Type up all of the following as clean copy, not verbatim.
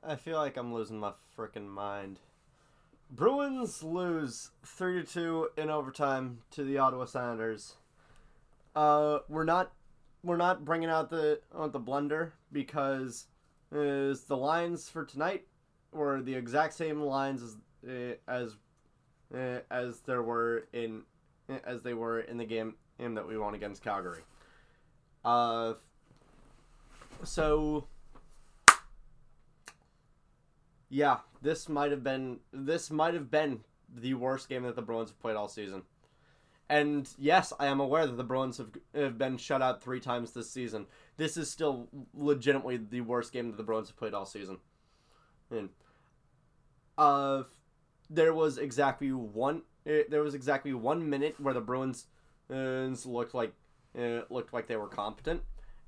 I feel like I'm losing my freaking mind. Bruins lose 3-2 in overtime to the Ottawa Senators. We're not bringing out the blender because the lines for tonight were the exact same lines as there were in as they were in the game that we won against Calgary. Uh, so yeah, this might have been the worst game that the Bruins have played all season. And yes, I am aware that the Bruins have been shut out 3 times this season. This is still legitimately the worst game that the Bruins have played all season. And uh, there was exactly one. There was exactly 1 minute where the Bruins looked like they were competent,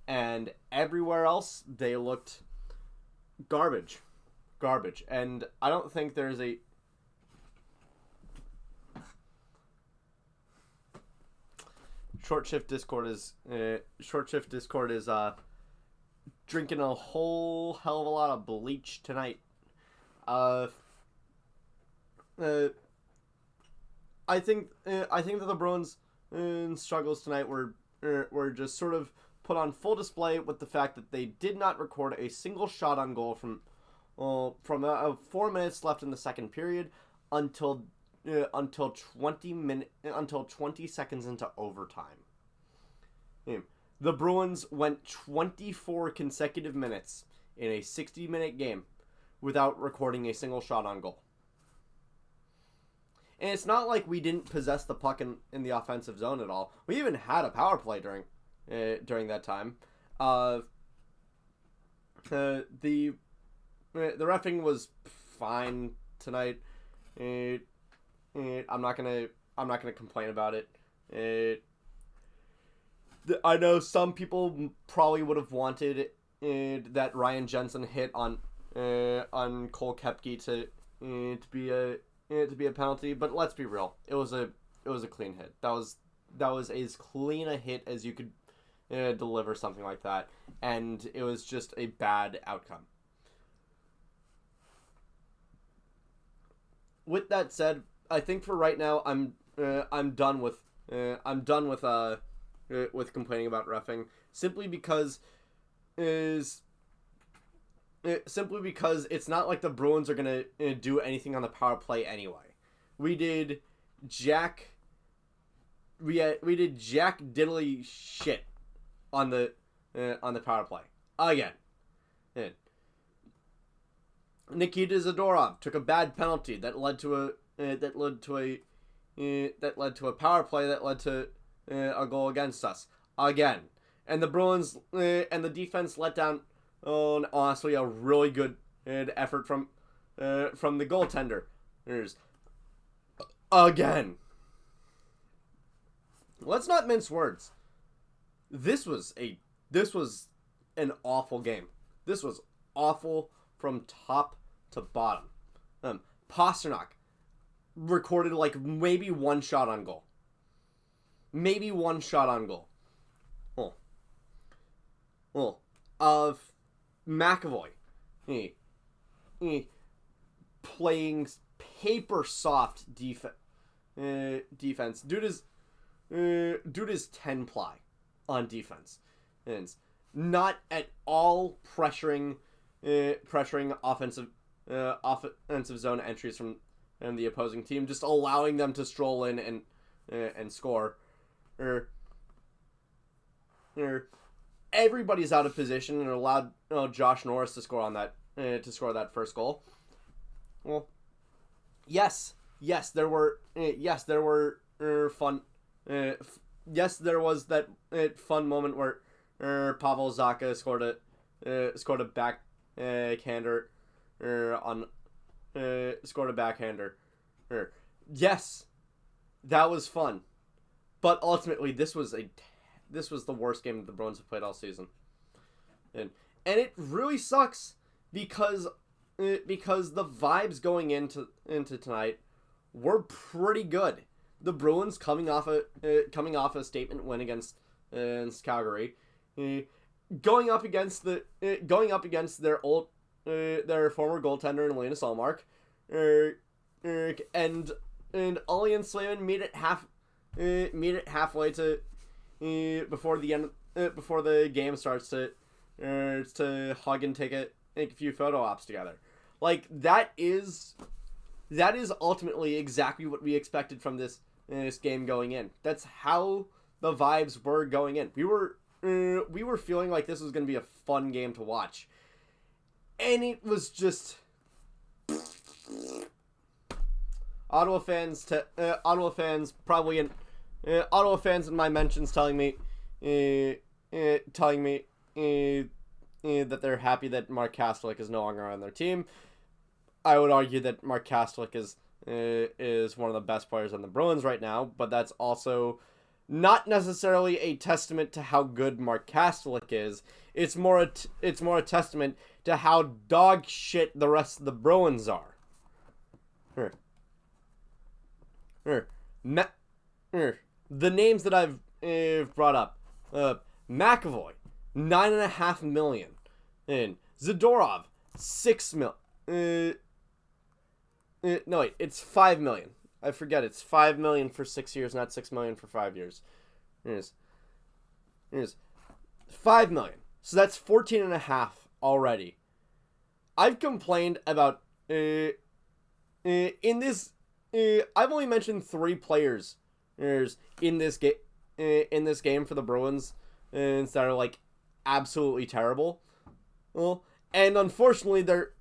and everywhere else they looked garbage, garbage. And I don't think there's a short shift Discord is drinking a whole hell of a lot of bleach tonight. Uh, uh I think that the Bruins struggles tonight were just sort of put on full display with the fact that they did not record a single shot on goal from 4 minutes left in the second period until 20 seconds into overtime. The Bruins went 24 consecutive minutes in a 60-minute game without recording a single shot on goal. And it's not like we didn't possess the puck in the offensive zone at all. We even had a power play during that time. The reffing was fine tonight. I'm not gonna complain about it. I know some people probably would have wanted that Ryan Jensen hit on Cole Koepke to be a penalty, but let's be real. It was a clean hit. That was as clean a hit as you could deliver something like that, and it was just a bad outcome. With that said, I think for right now I'm done with complaining about reffing simply because it's not like the Bruins are gonna do anything on the power play anyway. We did Jack diddly shit on the power play again. And Nikita Zadorov took a bad penalty that led to a power play that led to a goal against us again. And the Bruins and the defense let down honestly a really good effort from the goaltender. Again. Let's not mince words. This was an awful game. This was awful from top to bottom. Pastrnak recorded like maybe one shot on goal. Maybe one shot on goal. Of McAvoy playing paper soft defense. Dude is 10 ply on defense, and not at all pressuring offensive zone entries from the opposing team, just allowing them to stroll in and score. Everybody's out of position and allowed Josh Norris to score on that first goal. Well, yes, there were fun. Yes, there was that fun moment where Pavel Zacha scored a backhander scored a backhander. Yes, that was fun, but ultimately this was the worst game that the Bruins have played all season, and it really sucks because the vibes going into tonight were pretty good. The Bruins coming off a statement win against Calgary, going up against their old their former goaltender in Linus Ullmark, and Ollie and Swayman meet it halfway to before the game starts to hug and take a few photo ops together. Like that is ultimately exactly what we expected from this game going in. That's how the vibes were going in. We were feeling like this was going to be a fun game to watch, and it was just Ottawa fans in my mentions telling me that they're happy that Mark Kastelik is no longer on their team. I would argue that Mark Kastelik is one of the best players on the Bruins right now, but that's also not necessarily a testament to how good Mark Kastelik is. It's more a testament to how dog shit the rest of the Bruins are. The names that I've brought up: McAvoy, $9.5 million, and Zadorov, $6 million. No wait, it's $5 million. I forget, it's $5 million for 6 years, not $6 million for 5 years. Here's $5 million. So that's 14.5 already. I've complained about in this. I've only mentioned 3 players in this game for the Bruins that are like absolutely terrible. Well, and unfortunately they're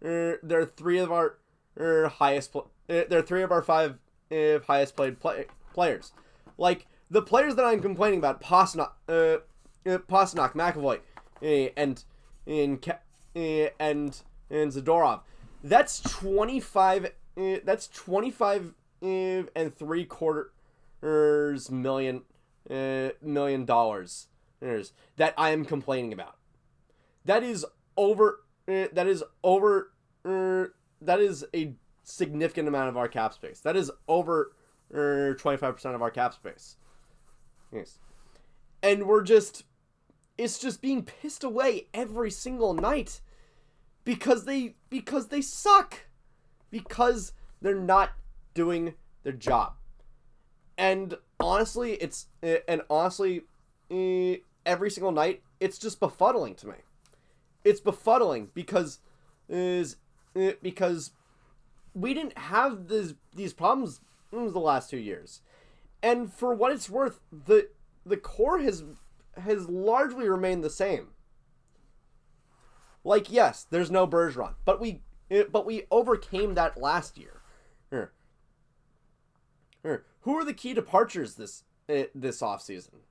3 of our highest. They're 3 of our 5 highest played players. Like the players that I'm complaining about: Pastrnak, McAvoy, and Zadorov. That's 25. That's 25 and $750 million that I am complaining about. That is over. That is a significant amount of our cap space. That is over 25% of our cap space. Yes, and it's just being pissed away every single night. Because they suck. Because they're not doing their job. And honestly, every single night, it's just befuddling to me. It's befuddling because we didn't have these problems the last 2 years. And for what it's worth, the core has largely remained the same. Like, yes, there's no Bergeron, but we overcame that last year. Who are the key departures this offseason?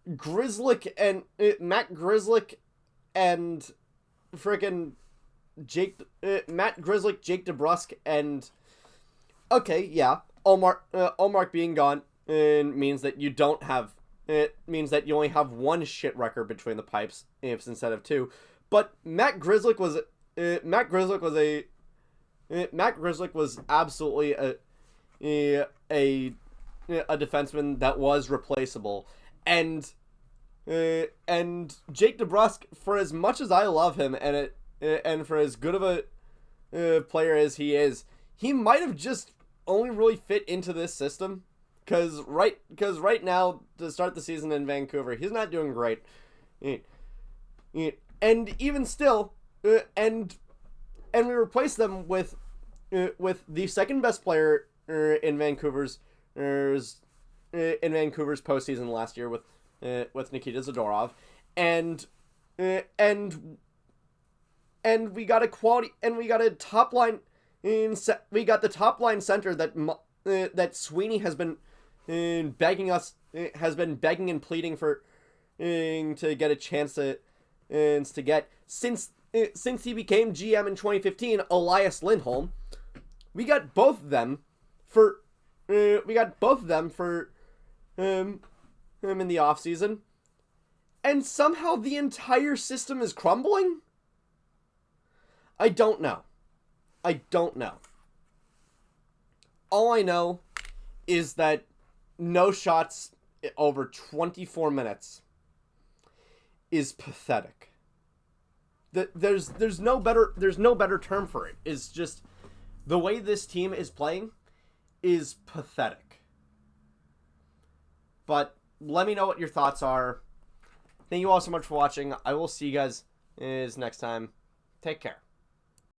Matt Grzelcyk and frickin' Matt Grzelcyk, Jake DeBrusk, and okay, yeah, Ullmark being gone means that you don't have. It means that you only have 1 shit record between the pipes instead of 2. But Matt Grzelcyk was absolutely a defenseman that was replaceable, and Jake DeBrusk, for as much as I love him and for as good of a player as he is, he might have just only really fit into this system. Because right now, to start the season in Vancouver, he's not doing great. And even still, and we replace them with the second best player in Vancouver's postseason last year with Nikita Zadorov, and we got a quality, and we got a top line we got the top line center that Sweeney has been begging and pleading for to get a chance to get since he became GM in 2015, Elias Lindholm. We got both of them for him in the offseason, and somehow the entire system is crumbling. I don't know. All I know is that no shots over 24 minutes is pathetic. there's no better term for it. It's just the way this team is playing is pathetic. But let me know what your thoughts are. Thank you all so much for watching. I will see you guys next time. Take care.